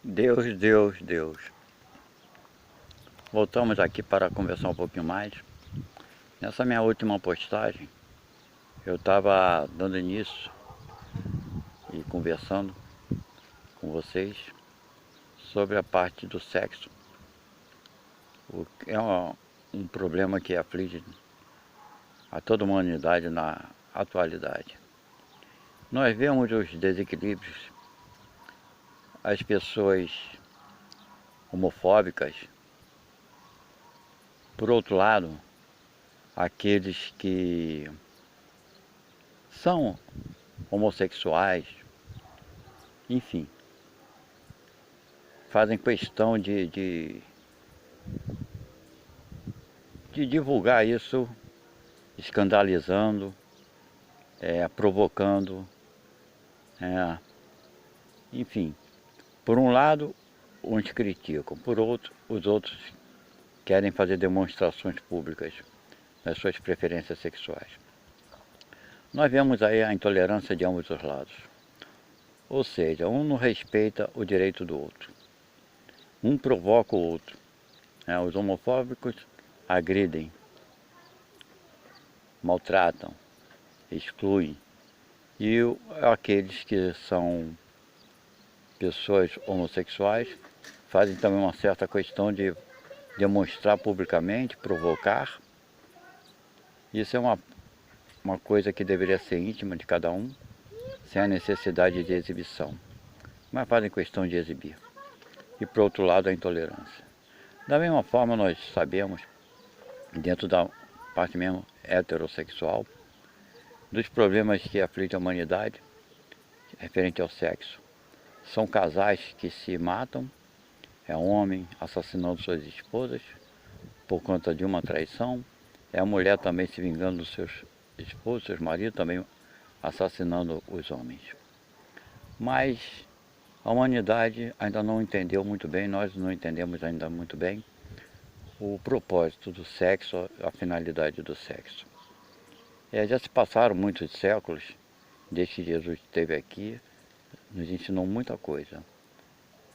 Deus, Deus, Deus. Voltamos aqui para conversar um pouquinho mais. Nessa minha última postagem, eu estava dando início e conversando com vocês sobre a parte do sexo. O que é um problema que aflige a toda a humanidade na atualidade. Nós vemos os desequilíbrios, as pessoas homofóbicas. Por outro lado, aqueles que são homossexuais, enfim, fazem questão de divulgar isso, escandalizando, provocando, enfim. Por um lado, uns criticam, por outro, os outros querem fazer demonstrações públicas das suas preferências sexuais. Nós vemos aí a intolerância de ambos os lados. Ou seja, um não respeita o direito do outro. Um provoca o outro. Os homofóbicos agridem, maltratam, excluem. E aqueles que são pessoas homossexuais fazem também uma certa questão de demonstrar publicamente, provocar. Isso é uma coisa que deveria ser íntima de cada um, sem a necessidade de exibição. Mas fazem questão de exibir. E por outro lado, a intolerância. Da mesma forma, nós sabemos, dentro da parte mesmo heterossexual, dos problemas que afligem a humanidade, referente ao sexo. São casais que se matam, homem assassinando suas esposas por conta de uma traição, a mulher também se vingando dos seus esposos, seus maridos, também assassinando os homens. Mas a humanidade ainda não entendeu muito bem, nós não entendemos ainda muito bem o propósito do sexo, a finalidade do sexo. Já se passaram muitos séculos, desde que Jesus esteve aqui, nos ensinou muita coisa.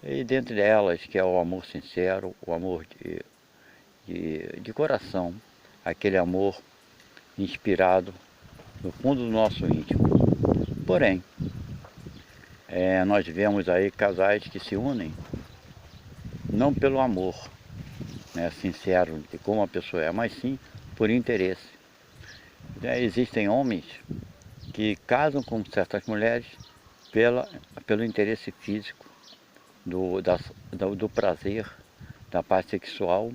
E dentre elas, que é o amor sincero, o amor de coração, aquele amor inspirado no fundo do nosso íntimo. Porém, nós vemos aí casais que se unem não pelo amor, sincero de como a pessoa é, mas sim por interesse. Existem homens que casam com certas mulheres pelo interesse físico, do prazer, da parte sexual,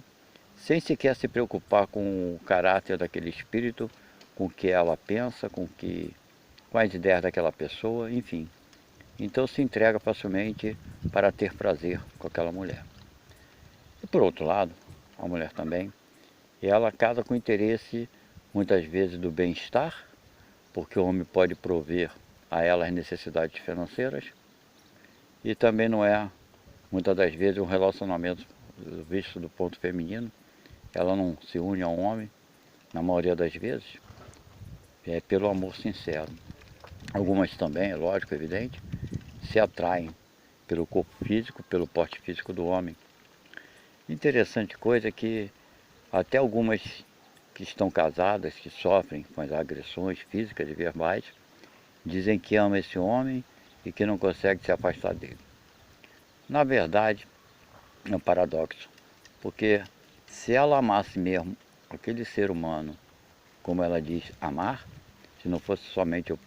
sem sequer se preocupar com o caráter daquele espírito, com o que ela pensa, com as ideias daquela pessoa, enfim. Então se entrega facilmente para ter prazer com aquela mulher. E por outro lado, a mulher também, ela casa com interesse, muitas vezes, do bem-estar, porque o homem pode prover a ela as necessidades financeiras, e também não é, muitas das vezes, um relacionamento visto do ponto feminino. Ela não se une a um homem, na maioria das vezes, pelo amor sincero. Algumas também, é lógico, evidente, se atraem pelo corpo físico, pelo porte físico do homem. Interessante coisa é que até algumas que estão casadas, que sofrem com as agressões físicas e verbais, dizem que amam esse homem e que não conseguem se afastar dele. Na verdade, é um paradoxo, porque se ela amasse mesmo aquele ser humano, como ela diz amar, se não fosse somente o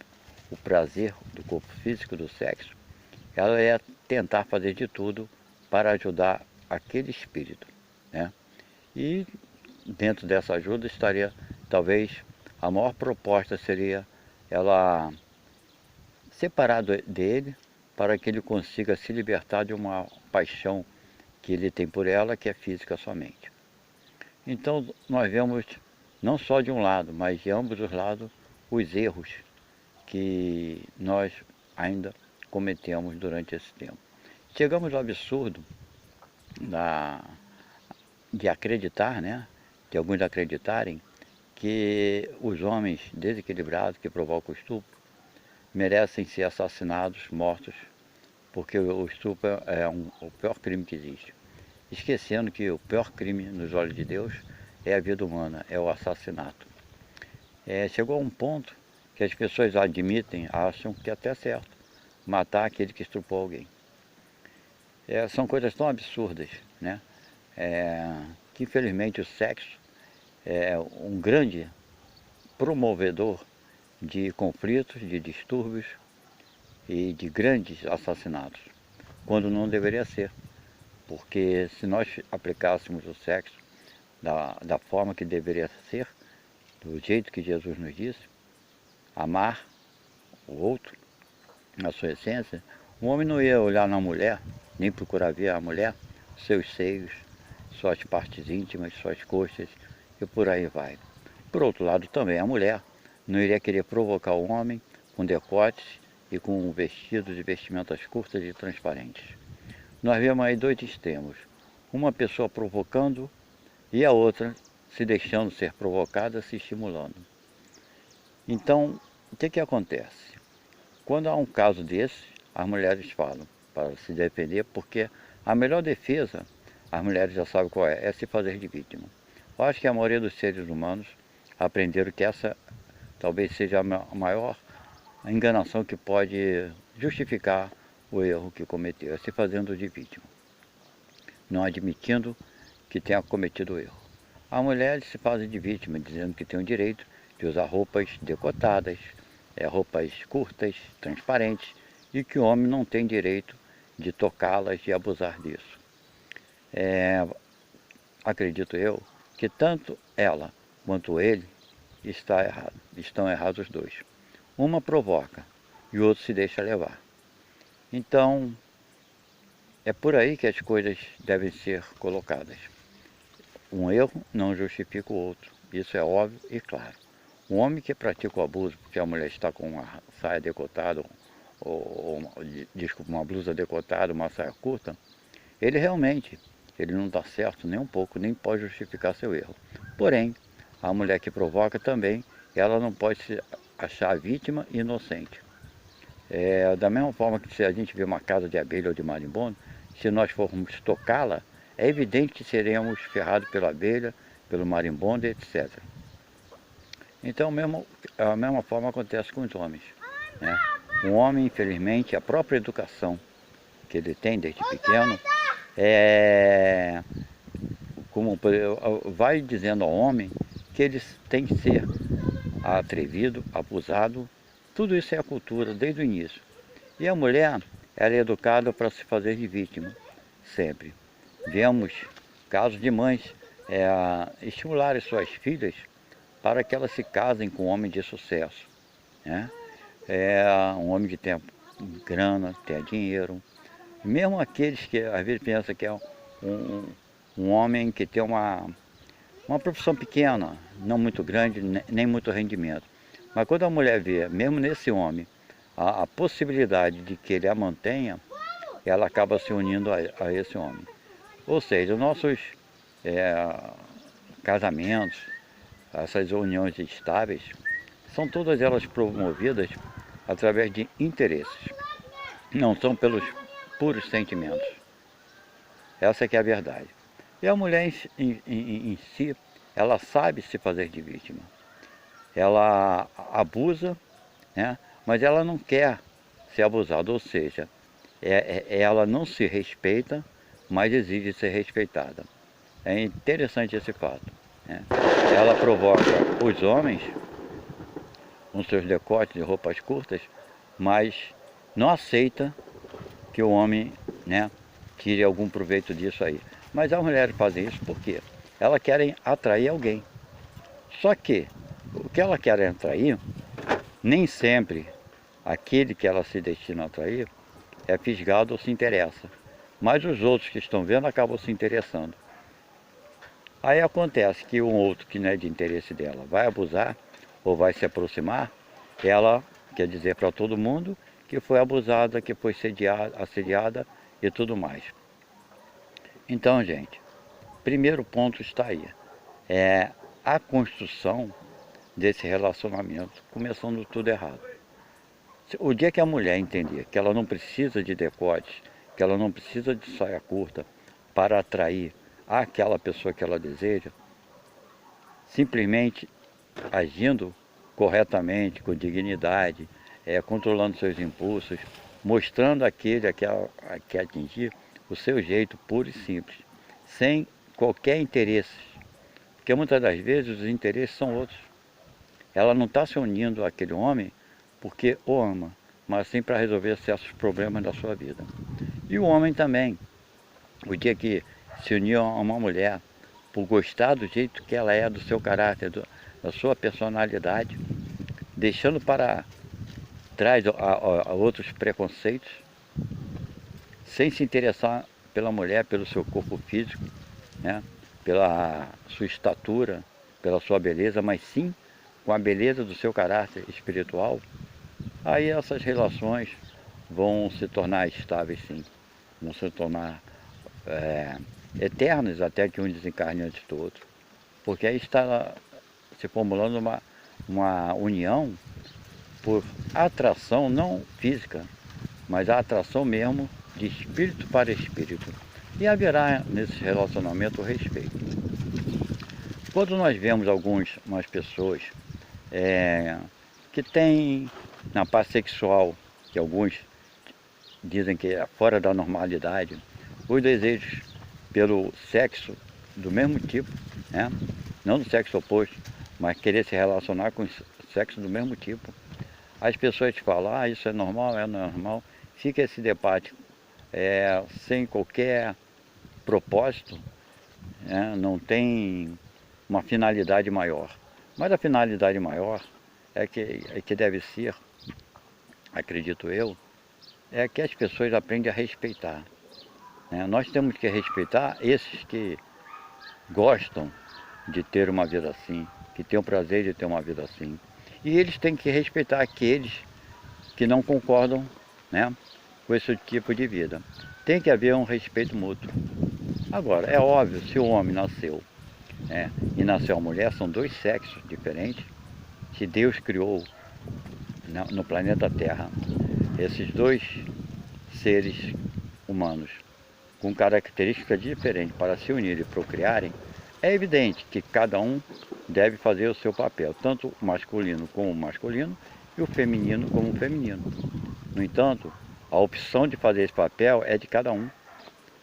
prazer do corpo físico, do sexo, ela ia tentar fazer de tudo para ajudar aquele espírito, E dentro dessa ajuda estaria, talvez, a maior proposta seria ela separar dele para que ele consiga se libertar de uma paixão que ele tem por ela, que é física somente. Então nós vemos, não só de um lado, mas de ambos os lados, os erros que nós ainda cometemos durante esse tempo. Chegamos ao absurdo de acreditar, de alguns acreditarem que os homens desequilibrados que provocam o estupro merecem ser assassinados, mortos porque o estupro é o pior crime que existe. Esquecendo que o pior crime nos olhos de Deus é a vida humana, é o assassinato. Chegou a um ponto que as pessoas admitem, acham que é até certo, matar aquele que estuprou alguém. São coisas tão absurdas, né? Que infelizmente o sexo é um grande promovedor de conflitos, de distúrbios e de grandes assassinatos, quando não deveria ser. Porque se nós aplicássemos o sexo da forma que deveria ser, do jeito que Jesus nos disse, amar o outro, na sua essência, o homem não ia olhar na mulher, nem procurar ver a mulher, seus seios, suas partes íntimas, suas coxas e por aí vai. Por outro lado também, a mulher não iria querer provocar o homem com decotes e com vestidos e vestimentas curtas e transparentes. Nós vemos aí dois extremos, uma pessoa provocando e a outra se deixando ser provocada, se estimulando. Então, o que acontece? Quando há um caso desse, as mulheres falam para se defender, porque a melhor defesa, as mulheres já sabem qual é se fazer de vítima. Eu acho que a maioria dos seres humanos aprenderam que essa talvez seja a maior enganação que pode justificar o erro que cometeu, é se fazendo de vítima, não admitindo que tenha cometido o erro. As mulheres se fazem de vítima, dizendo que têm o direito de usar roupas decotadas, roupas curtas, transparentes, e que o homem não tem direito de tocá-las e abusar disso. Acredito eu que tanto ela quanto ele estão errados os dois. Uma provoca e o outro se deixa levar. Então, é por aí que as coisas devem ser colocadas. Um erro não justifica o outro, isso é óbvio e claro. Um homem que pratica o abuso porque a mulher está com uma saia decotada, desculpa, uma blusa decotada, uma saia curta, ele não está certo nem um pouco, nem pode justificar seu erro. Porém, a mulher que provoca também, ela não pode se achar vítima e inocente. Da mesma forma que se a gente vê uma casa de abelha ou de marimbondo, se nós formos tocá-la, é evidente que seremos ferrados pela abelha, pelo marimbondo, etc. Então, a mesma forma acontece com os homens, né? Um homem, infelizmente, a própria educação que ele tem desde pequeno, vai dizendo ao homem que ele tem que ser atrevido, abusado, tudo isso é a cultura desde o início. E a mulher, ela é educada para se fazer de vítima, sempre. Vemos casos de mães estimularem suas filhas para que elas se casem com um homem de sucesso, né? Um homem que tenha grana, tenha dinheiro. Mesmo aqueles que às vezes pensam que é um homem que tem uma profissão pequena, não muito grande, nem muito rendimento. Mas quando a mulher vê, mesmo nesse homem, a possibilidade de que ele a mantenha, ela acaba se unindo a esse homem. Ou seja, os nossos casamentos, essas uniões estáveis, são todas elas promovidas através de interesses, não são pelos puros sentimentos. Essa que é a verdade. E a mulher em si, ela sabe se fazer de vítima. Ela abusa, né? Mas ela não quer ser abusada, ou seja, ela não se respeita, mas exige ser respeitada. É interessante esse fato, né? Ela provoca os homens com seus decotes e roupas curtas, mas não aceita que o homem, né, tire algum proveito disso aí. Mas as mulheres fazem isso porque elas querem atrair alguém. Só que o que elas querem atrair, nem sempre aquele que ela se destina a atrair é fisgado ou se interessa. Mas os outros que estão vendo acabam se interessando. Aí acontece que um outro que não é de interesse dela vai abusar ou vai se aproximar, ela quer dizer para todo mundo que foi abusada, que foi assediada e tudo mais. Então, gente, primeiro ponto está aí. É a construção desse relacionamento, começando tudo errado. O dia que a mulher entender que ela não precisa de decote, que ela não precisa de saia curta para atrair aquela pessoa que ela deseja, simplesmente agindo corretamente, com dignidade, controlando seus impulsos, mostrando aquele a que ela quer atingir o seu jeito puro e simples, sem qualquer interesse. Porque muitas das vezes os interesses são outros. Ela não está se unindo àquele homem porque o ama, mas sim para resolver certos problemas da sua vida. E o homem também, o dia que se uniu a uma mulher por gostar do jeito que ela é, do seu caráter, da sua personalidade, deixando para trás a outros preconceitos, sem se interessar pela mulher, pelo seu corpo físico, né? Pela sua estatura, pela sua beleza, mas sim com a beleza do seu caráter espiritual, aí essas relações vão se tornar estáveis, sim. Vão se tornar eternas até que um desencarne antes do outro. Porque aí está se formulando uma união por atração não física, mas a atração mesmo de espírito para espírito. E haverá nesse relacionamento o respeito. Quando nós vemos algumas pessoas que têm na parte sexual, que alguns dizem que é fora da normalidade, os desejos pelo sexo do mesmo tipo, né? Não do sexo oposto, mas querer se relacionar com o sexo do mesmo tipo. As pessoas falam, ah, isso é normal, não é normal. Fica esse debate sem qualquer propósito, né? Não tem uma finalidade maior. Mas a finalidade maior é que deve ser, acredito eu, é que as pessoas aprendem a respeitar, né? Nós temos que respeitar esses que gostam de ter uma vida assim, que têm o prazer de ter uma vida assim. E eles têm que respeitar aqueles que não concordam, né, com esse tipo de vida. Tem que haver um respeito mútuo. Agora, é óbvio, se o homem nasceu, né, e nasceu a mulher, são dois sexos diferentes. Se Deus criou no planeta Terra esses dois seres humanos com características diferentes para se unirem e procriarem, é evidente que cada um deve fazer o seu papel, tanto o masculino como o masculino e o feminino como o feminino. No entanto, a opção de fazer esse papel é de cada um.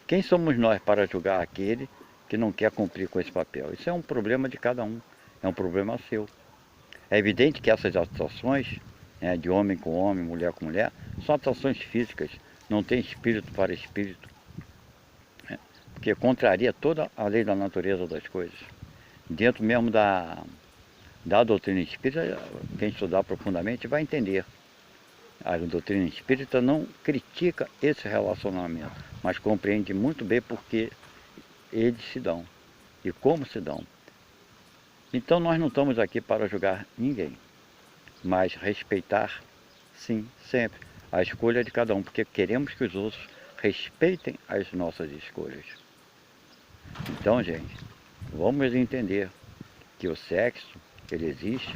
Quem somos nós para julgar aquele que não quer cumprir com esse papel? Isso é um problema de cada um, é um problema seu. É evidente que essas atrações, né, de homem com homem, mulher com mulher, são atrações físicas, não tem espírito para espírito, né, porque contraria toda a lei da natureza das coisas. Dentro mesmo da doutrina espírita, quem estudar profundamente vai entender. A doutrina espírita não critica esse relacionamento, mas compreende muito bem porque eles se dão e como se dão. Então nós não estamos aqui para julgar ninguém, mas respeitar, sim, sempre, a escolha de cada um, porque queremos que os outros respeitem as nossas escolhas. Então, gente, vamos entender que o sexo, ele existe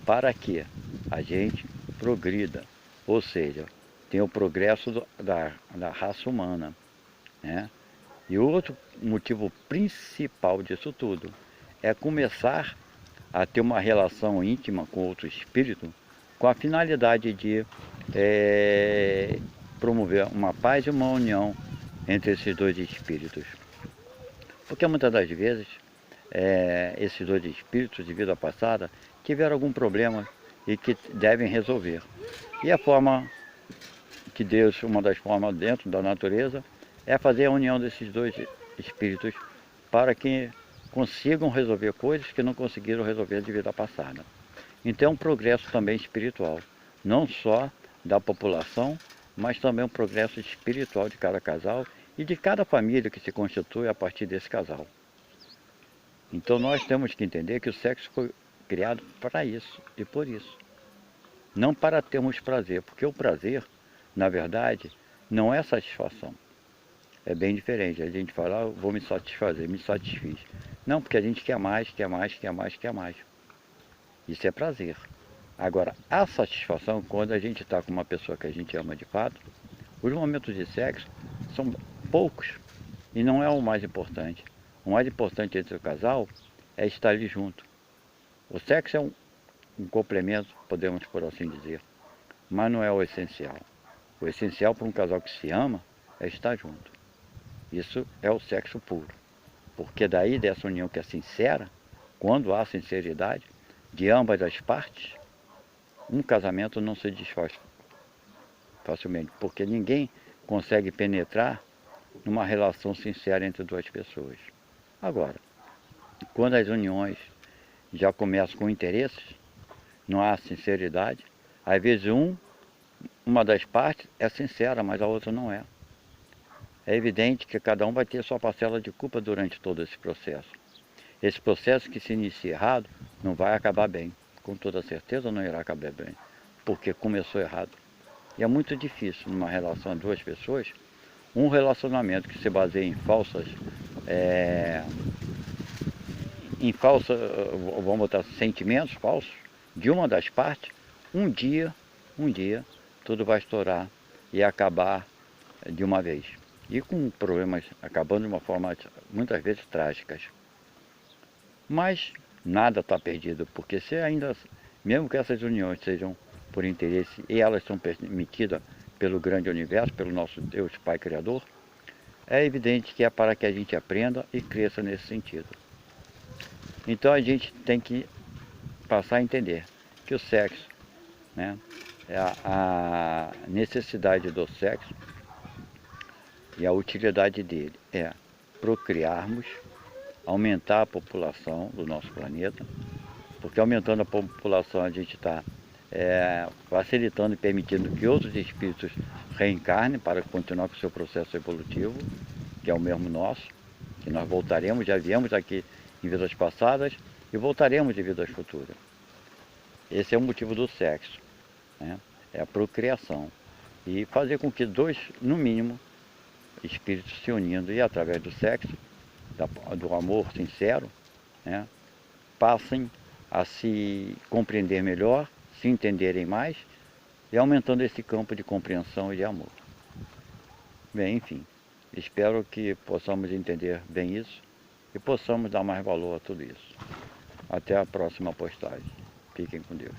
para que a gente progrida, ou seja, tem o progresso da raça humana, né? E o outro motivo principal disso tudo é começar a ter uma relação íntima com outro espírito com a finalidade de promover uma paz e uma união entre esses dois espíritos. Porque muitas das vezes esses dois espíritos de vida passada tiveram algum problema e que devem resolver. E a forma que Deus, uma das formas dentro da natureza, é fazer a união desses dois espíritos para que consigam resolver coisas que não conseguiram resolver de vida passada. Então é um progresso também espiritual, não só da população, mas também um progresso espiritual de cada casal e de cada família que se constitui a partir desse casal. Então nós temos que entender que o sexo foi criado para isso e por isso. Não para termos prazer, porque o prazer, na verdade, não é satisfação. É bem diferente. A gente fala, vou me satisfazer, me satisfiz. Não, porque a gente quer mais, quer mais, quer mais, quer mais. Isso é prazer. Agora, a satisfação, quando a gente está com uma pessoa que a gente ama de fato, os momentos de sexo são poucos e não é o mais importante. O mais importante entre o casal é estar ali junto. O sexo é um complemento, podemos por assim dizer, mas não é o essencial. O essencial para um casal que se ama é estar junto. Isso é o sexo puro. Porque daí dessa união que é sincera, quando há sinceridade de ambas as partes, um casamento não se desfaz facilmente, porque ninguém consegue penetrar numa relação sincera entre duas pessoas. Agora, quando as uniões já começam com interesses, não há sinceridade, às vezes uma das partes é sincera, mas a outra não é. É evidente que cada um vai ter sua parcela de culpa durante todo esse processo. Esse processo que se inicia errado não vai acabar bem. Com toda certeza não irá acabar bem, porque começou errado. E é muito difícil numa relação de duas pessoas, um relacionamento que se baseia em falsa, vamos botar sentimentos falsos de uma das partes, um dia, tudo vai estourar e acabar de uma vez. E com problemas acabando de uma forma muitas vezes trágicas. Mas nada está perdido, porque se ainda, mesmo que essas uniões sejam por interesse e elas são permitidas pelo grande universo, pelo nosso Deus Pai Criador, é evidente que é para que a gente aprenda e cresça nesse sentido. Então a gente tem que passar a entender que o sexo, né, é a necessidade do sexo e a utilidade dele é procriarmos, aumentar a população do nosso planeta, porque aumentando a população a gente está facilitando e permitindo que outros espíritos reencarnem para continuar com o seu processo evolutivo, que é o mesmo nosso, que nós voltaremos, já viemos aqui em vidas passadas e voltaremos em vidas futuras. Esse é o motivo do sexo, né? É a procriação. E fazer com que dois, no mínimo, espíritos se unindo e através do sexo, do amor sincero, né, passem a se compreender melhor, se entenderem mais e aumentando esse campo de compreensão e de amor. Bem, enfim, espero que possamos entender bem isso e possamos dar mais valor a tudo isso. Até a próxima postagem. Fiquem com Deus.